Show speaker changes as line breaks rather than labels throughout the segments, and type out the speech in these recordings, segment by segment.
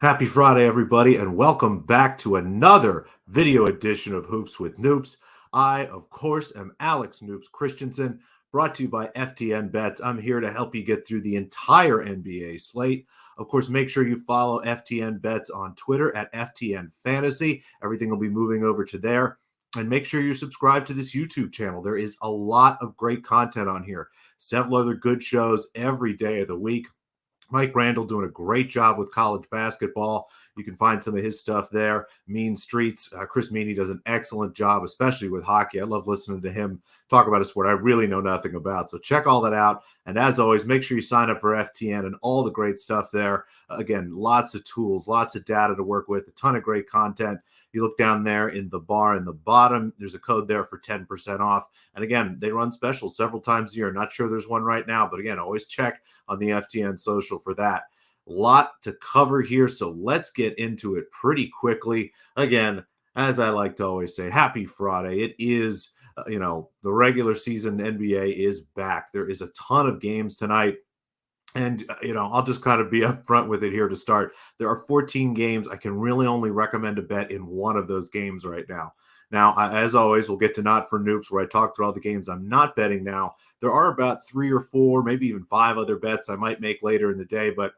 Happy Friday, everybody, and welcome back to another video edition of Hoops with Noops. I, of course, am Alex Noops Christensen, brought to you by FTN Bets. I'm here to help you get through the entire NBA slate. Of course, make sure you follow FTN Bets on Twitter at FTN Fantasy. Everything will be moving over to there. And make sure you're subscribed to this YouTube channel. There is a lot of great content on here. Several other good shows every day of the week. Mike Randall doing a great job with college basketball. You can find some of his stuff there. Mean Streets. Chris Meany does an excellent job, especially with hockey. I love listening to him talk about a sport I really know nothing about. So check all that out. And as always, make sure you sign up for FTN and all the great stuff there. Again, lots of tools, lots of data to work with, a ton of great content. You look down there in the bar in the bottom, there's a code there for 10% off. And again, they run specials several times a year. Not sure there's one right now, but again, always check on the FTN social for that. A lot to cover here, so let's get into it pretty quickly. Again, as I like to always say, happy Friday. It is, the regular season NBA is back. There is a ton of games tonight. And, I'll just kind of be upfront with it here to start. There are 14 games. I can really only recommend a bet in one of those games right now. Now, as always, we'll get to Not for Noops, where I talk through all the games I'm not betting now. There are about 3 or 4, maybe even 5 other bets I might make later in the day. But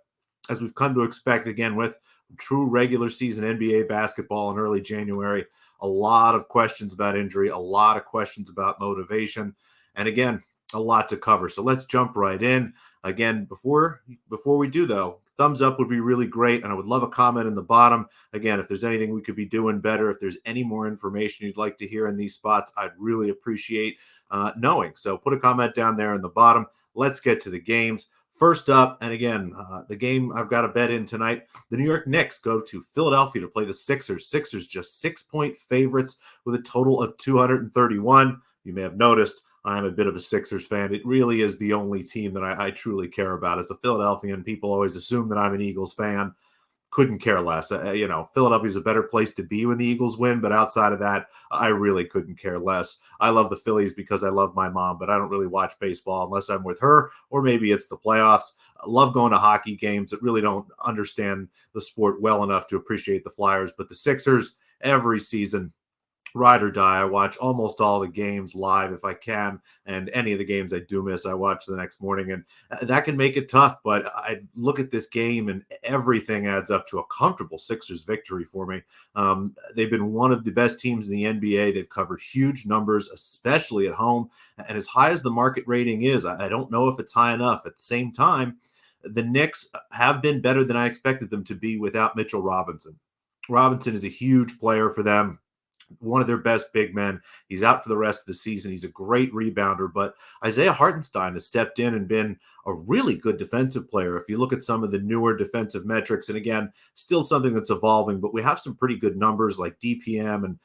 as we've come to expect, again, with true regular season NBA basketball in early January, a lot of questions about injury, a lot of questions about motivation. And again, a lot to cover. So let's jump right in. Again, before we do, though, thumbs up would be really great, and I would love a comment in the bottom. Again, if there's anything we could be doing better, if there's any more information you'd like to hear in these spots, I'd really appreciate knowing. So put a comment down there in the bottom. Let's get to the games. First up, and again, the game I've got a bet in tonight, the New York Knicks go to Philadelphia to play the Sixers. Sixers just 6-point favorites with a total of 231. You may have noticed I'm a bit of a Sixers fan. It really is the only team that I truly care about. As a Philadelphian, people always assume that I'm an Eagles fan. Couldn't care less. Philadelphia's a better place to be when the Eagles win, but outside of that, I really couldn't care less. I love the Phillies because I love my mom, but I don't really watch baseball unless I'm with her, or maybe it's the playoffs. I love going to hockey games that really don't understand the sport well enough to appreciate the Flyers, but the Sixers, every season, ride or die. I watch almost all the games live if I can, and any of the games I do miss, I watch the next morning, and that can make it tough. But I look at this game, and everything adds up to a comfortable Sixers victory for me. They've been one of the best teams in the NBA. They've covered huge numbers, especially at home, and as high as the market rating is, I don't know if it's high enough. At the same time, the Knicks have been better than I expected them to be without Mitchell Robinson. Robinson is a huge player for them, one of their best big men. He's out for the rest of the season. He's a great rebounder, but Isaiah Hartenstein has stepped in and been a really good defensive player. If you look at some of the newer defensive metrics, and again, still something that's evolving, but we have some pretty good numbers like DPM and,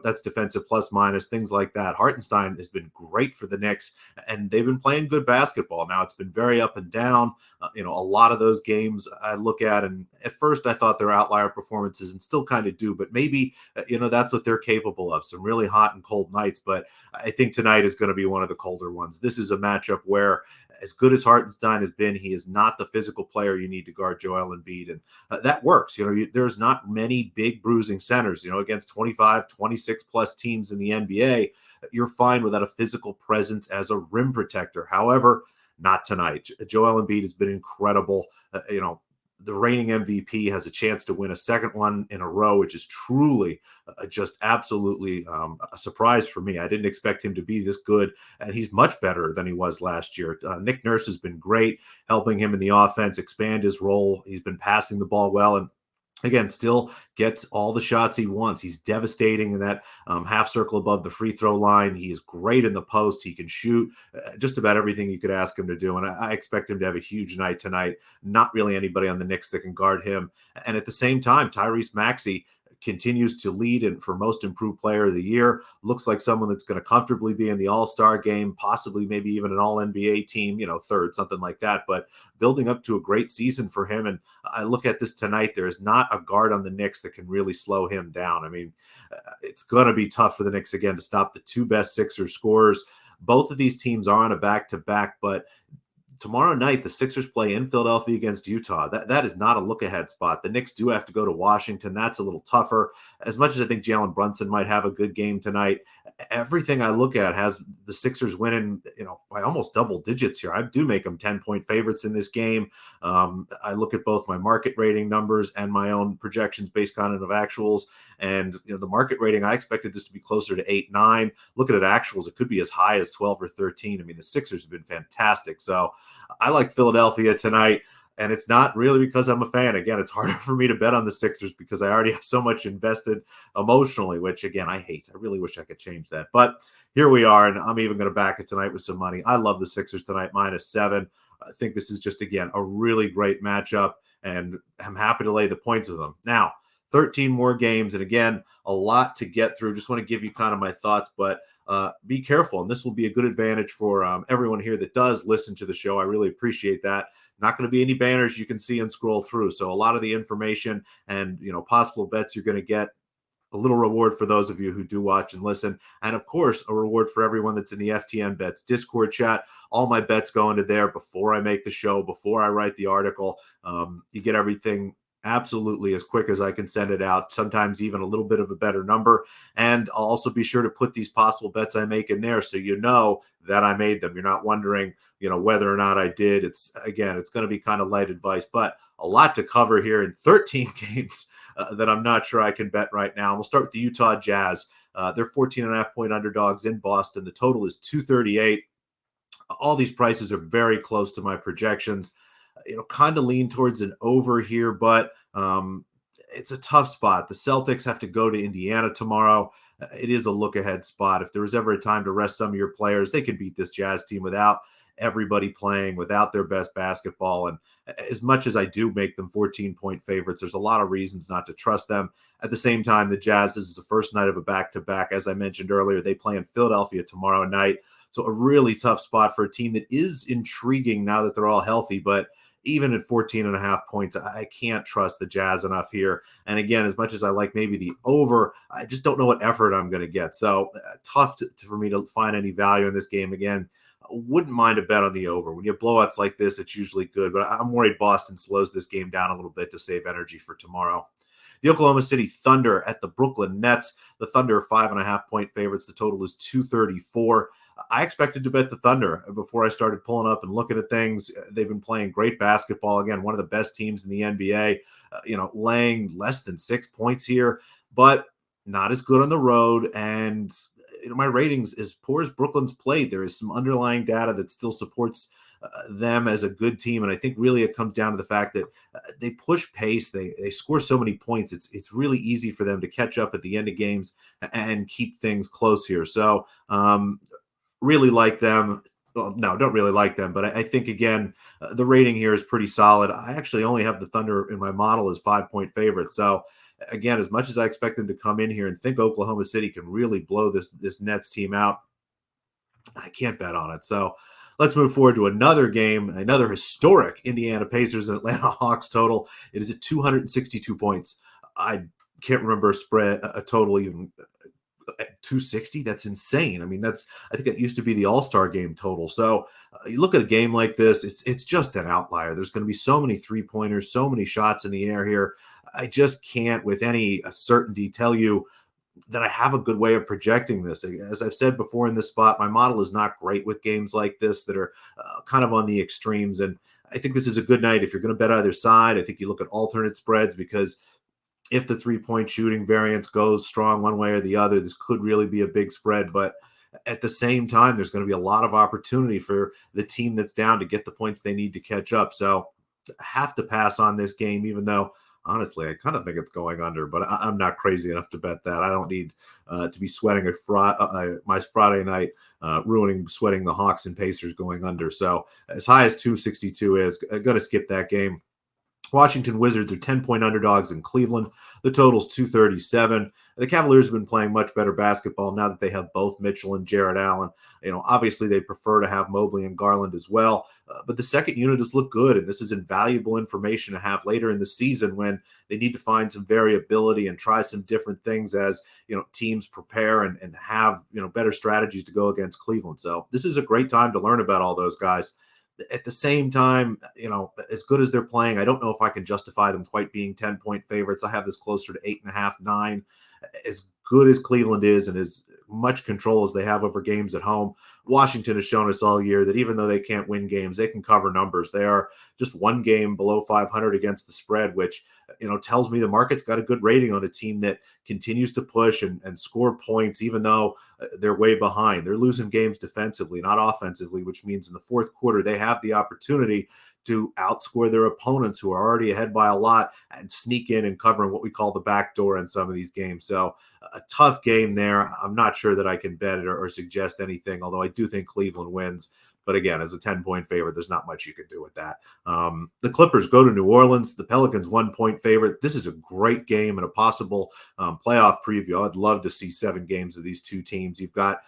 that's defensive plus minus, things like that. Hartenstein has been great for the Knicks, and they've been playing good basketball. Now, it's been very up and down. A lot of those games I look at, and at first I thought they're outlier performances and still kind of do, but maybe, that's what they're capable of, some really hot and cold nights. But I think tonight is going to be one of the colder ones. This is a matchup where, as good as Hartenstein has been, he is not the physical player you need to guard Joel Embiid, and that works. There's not many big bruising centers, against 25, 26 plus teams in the NBA. You're fine without a physical presence as a rim protector. However, not tonight. Joel Embiid has been incredible. The reigning MVP has a chance to win a second one in a row, which is truly just absolutely a surprise for me. I didn't expect him to be this good, and he's much better than he was last year. Nick Nurse has been great, helping him in the offense, expand his role. He's been passing the ball well, and again, still gets all the shots he wants. He's devastating in that half circle above the free throw line. He is great in the post. He can shoot just about everything you could ask him to do. And I expect him to have a huge night tonight. Not really anybody on the Knicks that can guard him. And at the same time, Tyrese Maxey continues to lead and for most improved player of the year. Looks like someone that's going to comfortably be in the All-Star game, possibly maybe even an All-NBA team, third, something like that. But building up to a great season for him. And I look at this tonight, there is not a guard on the Knicks that can really slow him down. I mean, it's going to be tough for the Knicks again to stop the two best Sixers scorers. Both of these teams are on a back-to-back, but tomorrow night, the Sixers play in Philadelphia against Utah. That is not a look-ahead spot. The Knicks do have to go to Washington. That's a little tougher. As much as I think Jalen Brunson might have a good game tonight, everything I look at has the Sixers winning, by almost double digits here. I do make them 10-point favorites in this game. I look at both my market rating numbers and my own projections based on of actuals. And the market rating, I expected this to be closer to 8, 9. Looking at actuals, it could be as high as 12 or 13. I mean, the Sixers have been fantastic. So I like Philadelphia tonight. And it's not really because I'm a fan. Again, it's harder for me to bet on the Sixers because I already have so much invested emotionally, which, again, I hate. I really wish I could change that. But here we are, and I'm even going to back it tonight with some money. I love the Sixers tonight, -7. I think this is just, again, a really great matchup, and I'm happy to lay the points with them. Now, 13 more games, and again, a lot to get through. Just want to give you kind of my thoughts, but be careful. And this will be a good advantage for everyone here that does listen to the show. I really appreciate that. Not going to be any banners you can see and scroll through. So a lot of the information and possible bets you're going to get, a little reward for those of you who do watch and listen. And of course, a reward for everyone that's in the FTN Bets Discord chat. All my bets go into there before I make the show, before I write the article. You get everything absolutely as quick as I can send it out, sometimes even a little bit of a better number. And I'll also be sure to put these possible bets I make in there so you know that I made them. You're not wondering, whether or not I did. It's going to be kind of light advice, but a lot to cover here in 13 games that I'm not sure I can bet right now. We'll start with the Utah Jazz. They're 14.5-point underdogs in Boston. The total is 238. All these prices are very close to my projections. Kind of lean towards an over here, but it's a tough spot. The Celtics have to go to Indiana tomorrow. It is a look-ahead spot. If there was ever a time to rest some of your players, they can beat this Jazz team without everybody playing, without their best basketball. And as much as I do make them 14-point favorites, there's a lot of reasons not to trust them. At the same time, the Jazz, this is the first night of a back-to-back. As I mentioned earlier, they play in Philadelphia tomorrow night. So a really tough spot for a team that is intriguing now that they're all healthy, but even at 14.5 points, I can't trust the Jazz enough here. And again, as much as I like maybe the over, I just don't know what effort I'm going to get. So tough for me to find any value in this game. Again, wouldn't mind a bet on the over. When you have blowouts like this, it's usually good, but I'm worried Boston slows this game down a little bit to save energy for tomorrow. The Oklahoma City Thunder at the Brooklyn Nets. The Thunder are 5.5-point favorites. The total is 234. I expected to bet the Thunder before I started pulling up and looking at things. They've been playing great basketball. Again, one of the best teams in the NBA, laying less than 6 points here, but not as good on the road. And my ratings, as poor as Brooklyn's played, there is some underlying data that still supports them as a good team. And I think really it comes down to the fact that they push pace. They score so many points. It's really easy for them to catch up at the end of games and keep things close here. So really like them. Well, no, don't really like them, but I think, again, the rating here is pretty solid. I actually only have the Thunder in my model as 5-point favorites. So again, as much as I expect them to come in here and think Oklahoma City can really blow this Nets team out, I can't bet on it. So let's move forward to another game, another historic Indiana Pacers and Atlanta Hawks total. It is at 262 points. I can't remember a total even at 260. That's insane. I mean, I think that used to be the All-Star game total. So you look at a game like this, it's just an outlier. There's going to be so many three-pointers, so many shots in the air here. I just can't with any certainty tell you that I have a good way of projecting this. As I've said before in this spot, my model is not great with games like this that are kind of on the extremes. And I think this is a good night if you're going to bet either side. I think you look at alternate spreads, because if the three-point shooting variance goes strong one way or the other, this could really be a big spread. But at the same time, there's going to be a lot of opportunity for the team that's down to get the points they need to catch up. So I have to pass on this game, even though honestly, I kind of think it's going under, but I'm not crazy enough to bet that. I don't need to be sweating my Friday night, sweating the Hawks and Pacers going under. So as high as 262 is, I'm going to skip that game. Washington Wizards are 10-point underdogs in Cleveland. The total's 237. The Cavaliers have been playing much better basketball now that they have both Mitchell and Jarrett Allen. Obviously they prefer to have Mobley and Garland as well, but the second unit has looked good, and this is invaluable information to have later in the season when they need to find some variability and try some different things as teams prepare and have better strategies to go against Cleveland. So this is a great time to learn about all those guys. At the same time, as good as they're playing, I don't know if I can justify them quite being 10-point favorites. I have this closer to 8.5, 9. As good as Cleveland is and as much control as they have over games at home, Washington has shown us all year that even though they can't win games, they can cover numbers. They are just one game below 500 against the spread, which tells me the market's got a good rating on a team that continues to push and score points, even though they're way behind. They're losing games defensively, not offensively, which means in the fourth quarter they have the opportunity to outscore their opponents who are already ahead by a lot and sneak in and cover what we call the back door in some of these games. So a tough game there. I'm not sure that I can bet it or suggest anything, although I do think Cleveland wins. But again, as a 10-point favorite, there's not much you can do with that. The Clippers go to New Orleans. The Pelicans 1-point favorite. This is a great game and a possible playoff preview. I'd love to see 7 games of these two teams. You've got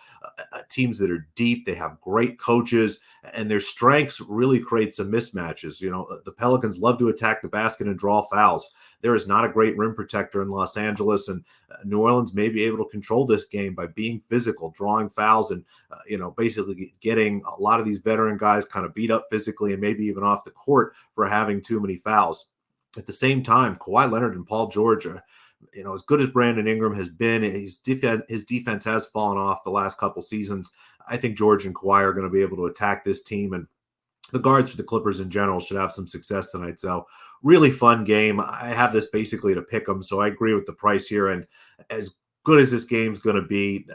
teams that are deep. They have great coaches, and their strengths really create some mismatches. The Pelicans love to attack the basket and draw fouls. There is not a great rim protector in Los Angeles, and New Orleans may be able to control this game by being physical, drawing fouls, and basically getting a lot of these veteran guys kind of beat up physically and maybe even off the court for having too many fouls. At the same time, Kawhi Leonard and Paul George are, as good as Brandon Ingram has been, his defense has fallen off the last couple seasons. I think George and Kawhi are going to be able to attack this team, and the guards for the Clippers in general should have some success tonight. So really fun game. I have this basically to pick them, so I agree with the price here. And as good as this game's going to be,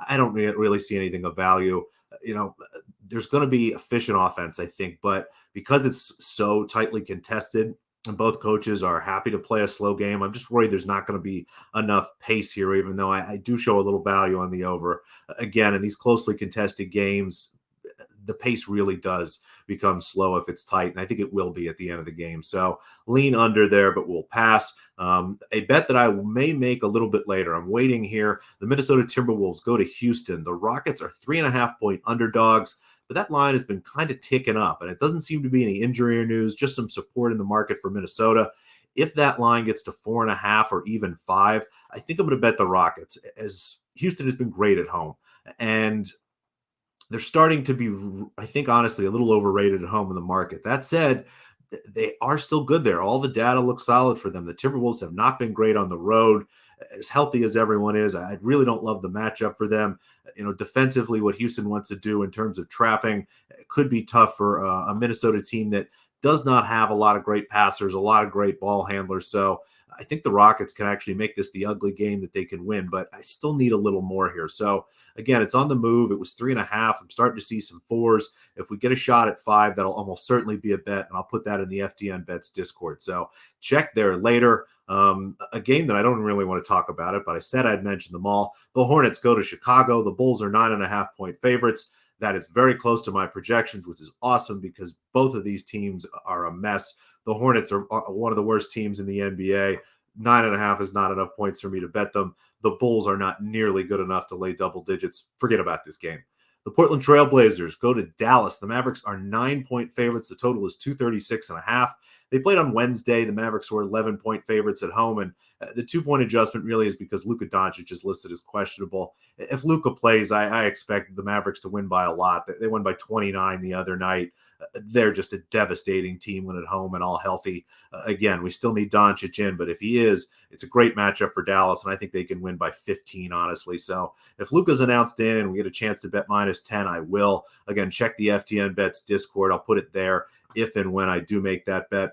I don't really see anything of value. There's going to be efficient offense, I think, but because it's so tightly contested and both coaches are happy to play a slow game, I'm just worried there's not going to be enough pace here, even though I do show a little value on the over. Again, in these closely contested games, the pace really does become slow if it's tight, and I think it will be at the end of the game. So lean under there, but we'll pass. A bet that I may make a little bit later. I'm waiting here. The Minnesota Timberwolves go to Houston. The Rockets are 3.5-point underdogs, but that line has been kind of ticking up, and it doesn't seem to be any injury news, just some support in the market for Minnesota. If that line gets to 4.5 or even 5, I think I'm going to bet the Rockets, as Houston has been great at home. And they're starting to be, I think, honestly, a little overrated at home in the market. That said, they are still good there. All the data looks solid for them. The Timberwolves have not been great on the road. As healthy as everyone is, I really don't love the matchup for them. Defensively, what Houston wants to do in terms of trapping could be tough for a Minnesota team that does not have a lot of great passers, a lot of great ball handlers. So I think the Rockets can actually make this the ugly game that they can win, but I still need a little more here. So again, it's on the move. It was 3.5. I'm starting to see some 4s. If we get a shot at 5, that'll almost certainly be a bet, and I'll put that in the FTN Bets Discord. So check there later. A game that I don't really want to talk about it, but I said I'd mention them all. The Hornets go to Chicago. The Bulls are 9.5-point favorites. That is very close to my projections, which is awesome because both of these teams are a mess. The Hornets are one of the worst teams in the NBA. 9.5 is not enough points for me to bet them. The Bulls are not nearly good enough to lay double digits. Forget about this game. The Portland Trailblazers go to Dallas. The Mavericks are 9-point favorites. The total is 236.5. They played on Wednesday. The Mavericks were 11-point favorites at home, and the 2-point adjustment really is because Luka Doncic is listed as questionable. If Luka plays, I expect the Mavericks to win by a lot. They won by 29 the other night. They're just a devastating team when at home and all healthy. Again, we still need Doncic in, but if he is, it's a great matchup for Dallas, and I think they can win by 15, honestly. So if Luka's announced in and we get a chance to bet -10, I will. Again, check the FTN Bets Discord. I'll put it there if and when I do make that bet.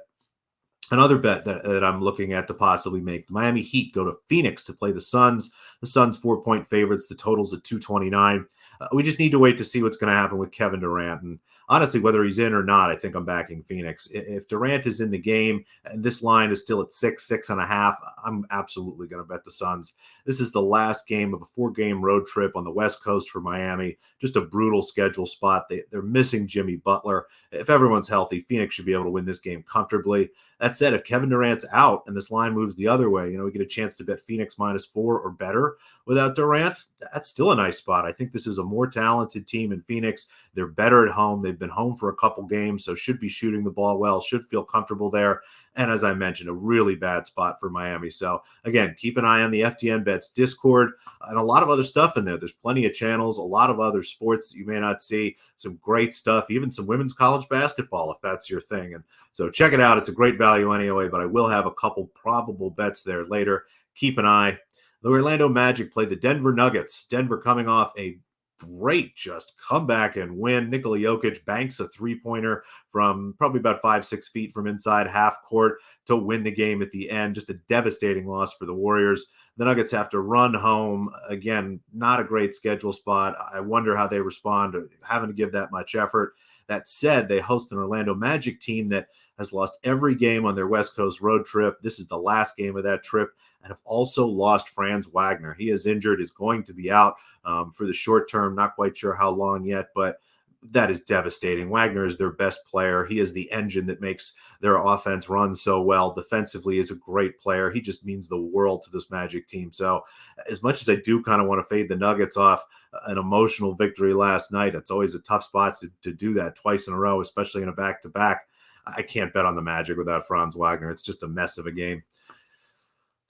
Another bet that I'm looking at to possibly make, the Miami Heat go to Phoenix to play the Suns. The Suns 4-point favorites. The total's at 229. We just need to wait to see what's going to happen with Kevin Durant. And honestly, whether he's in or not, I think I'm backing Phoenix. If Durant is in the game and this line is still at 6.5, I'm absolutely going to bet the Suns. This is the last game of a 4-game road trip on the West Coast for Miami. Just a brutal schedule spot. They're missing Jimmy Butler. If everyone's healthy, Phoenix should be able to win this game comfortably. That said, if Kevin Durant's out and this line moves the other way, we get a chance to bet Phoenix -4 or better without Durant. That's still a nice spot. I think this is a more talented team in Phoenix. They're better at home. They've been home for a couple games, so should be shooting the ball well, should feel comfortable there. And as I mentioned, a really bad spot for Miami. So again, keep an eye on the FTN Bets Discord and a lot of other stuff in there. There's plenty of channels, a lot of other sports that you may not see, some great stuff, even some women's college basketball if that's your thing. And so check it out. It's a great value anyway, but I will have a couple probable bets there later. Keep an eye. The Orlando Magic played the Denver Nuggets. Denver coming off a great just comeback and win. Nikola Jokic banks a three-pointer from probably about 5-6 feet from inside half court to win the game at the end. Just a devastating loss for the Warriors. The Nuggets have to run home. Again, not a great schedule spot. I wonder how they respond to having to give that much effort. That said, they host an Orlando Magic team that has lost every game on their West Coast road trip. This is the last game of that trip, and have also lost Franz Wagner. He is injured, is going to be out for the short term. Not quite sure how long yet, but that is devastating. Wagner is their best player. He is the engine that makes their offense run so well. Defensively is a great player. He just means the world to this Magic team. So as much as I do kind of want to fade the Nuggets off an emotional victory last night, it's always a tough spot to do that twice in a row, especially in a back-to-back. I can't bet on the Magic without Franz Wagner. It's just a mess of a game.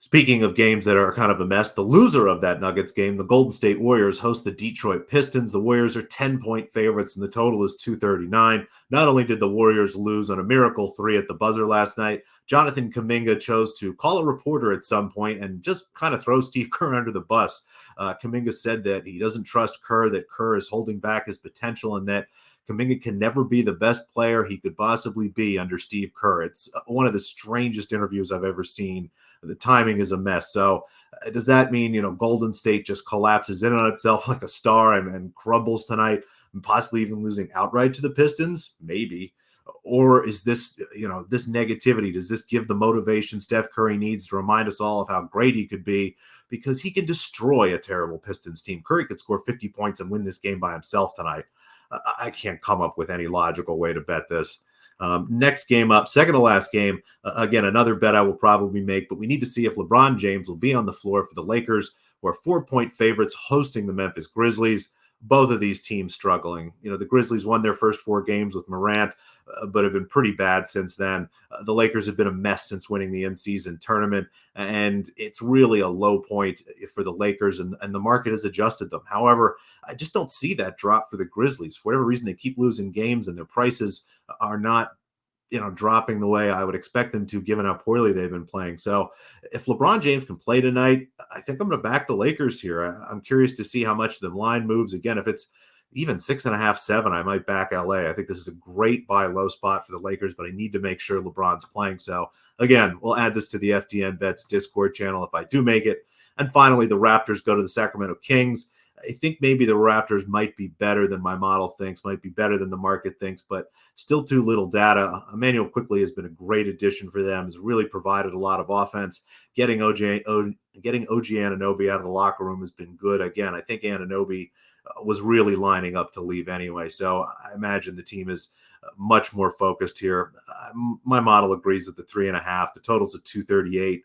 Speaking of games that are kind of a mess, the loser of that Nuggets game, the Golden State Warriors, host the Detroit Pistons. The Warriors are 10-point favorites, and the total is 239. Not only did the Warriors lose on a miracle three at the buzzer last night, Jonathan Kuminga chose to call a reporter at some point and just kind of throw Steve Kerr under the bus. Kuminga said that he doesn't trust Kerr, that Kerr is holding back his potential, and that Kuminga can never be the best player he could possibly be under Steve Kerr. It's one of the strangest interviews I've ever seen. The timing is a mess. So does that mean, Golden State just collapses in on itself like a star and crumbles tonight, and possibly even losing outright to the Pistons? Maybe. Or is this, this negativity, does this give the motivation Steph Curry needs to remind us all of how great he could be? Because he can destroy a terrible Pistons team. Curry could score 50 points and win this game by himself tonight. I can't come up with any logical way to bet this. Next game up, second to last game. Again, another bet I will probably make, but we need to see if LeBron James will be on the floor for the Lakers, who are 4-point favorites hosting the Memphis Grizzlies. Both of these teams struggling. The Grizzlies won their first 4 games with Morant, but have been pretty bad since then. The Lakers have been a mess since winning the in-season tournament, and it's really a low point for the Lakers, and the market has adjusted them. However, I just don't see that drop for the Grizzlies. For whatever reason, they keep losing games, and their prices are not dropping the way I would expect them to, given how poorly they've been playing. So if LeBron James can play tonight, I think I'm going to back the Lakers here. I'm curious to see how much the line moves. Again, if it's even 6.5, 7, I might back LA. I think this is a great buy low spot for the Lakers, but I need to make sure LeBron's playing. So again, we'll add this to the FTN Bets Discord channel if I do make it. And finally, the Raptors go to the Sacramento Kings. I think maybe the Raptors might be better than my model thinks, might be better than the market thinks, but still too little data. Emmanuel Quickley has been a great addition for them, has really provided a lot of offense. Getting OG Anunoby out of the locker room has been good. Again, I think Anunoby was really lining up to leave anyway, so I imagine the team is much more focused here. My model agrees with the 3.5. The total's at 238.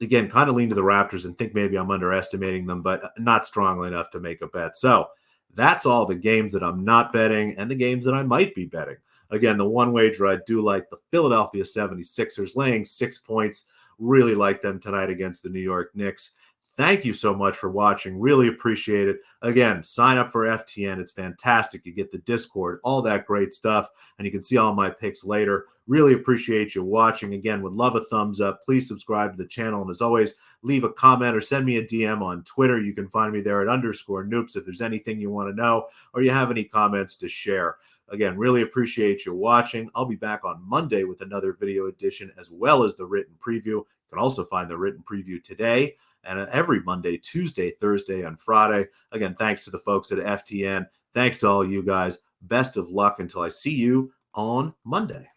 Again, kind of lean to the Raptors and think maybe I'm underestimating them, but not strongly enough to make a bet. So that's all the games that I'm not betting and the games that I might be betting. Again, the one wager I do like, the Philadelphia 76ers laying 6 points. Really like them tonight against the New York Knicks. Thank you so much for watching. Really appreciate it. Again, sign up for FTN. It's fantastic. You get the Discord, all that great stuff, and you can see all my picks later. Really appreciate you watching. Again, would love a thumbs up. Please subscribe to the channel. And as always, leave a comment or send me a DM on Twitter. You can find me there at _Noops if there's anything you want to know or you have any comments to share. Again, really appreciate you watching. I'll be back on Monday with another video edition as well as the written preview. You can also find the written preview today and every Monday, Tuesday, Thursday, and Friday. Again, thanks to the folks at FTN. Thanks to all you guys. Best of luck until I see you on Monday.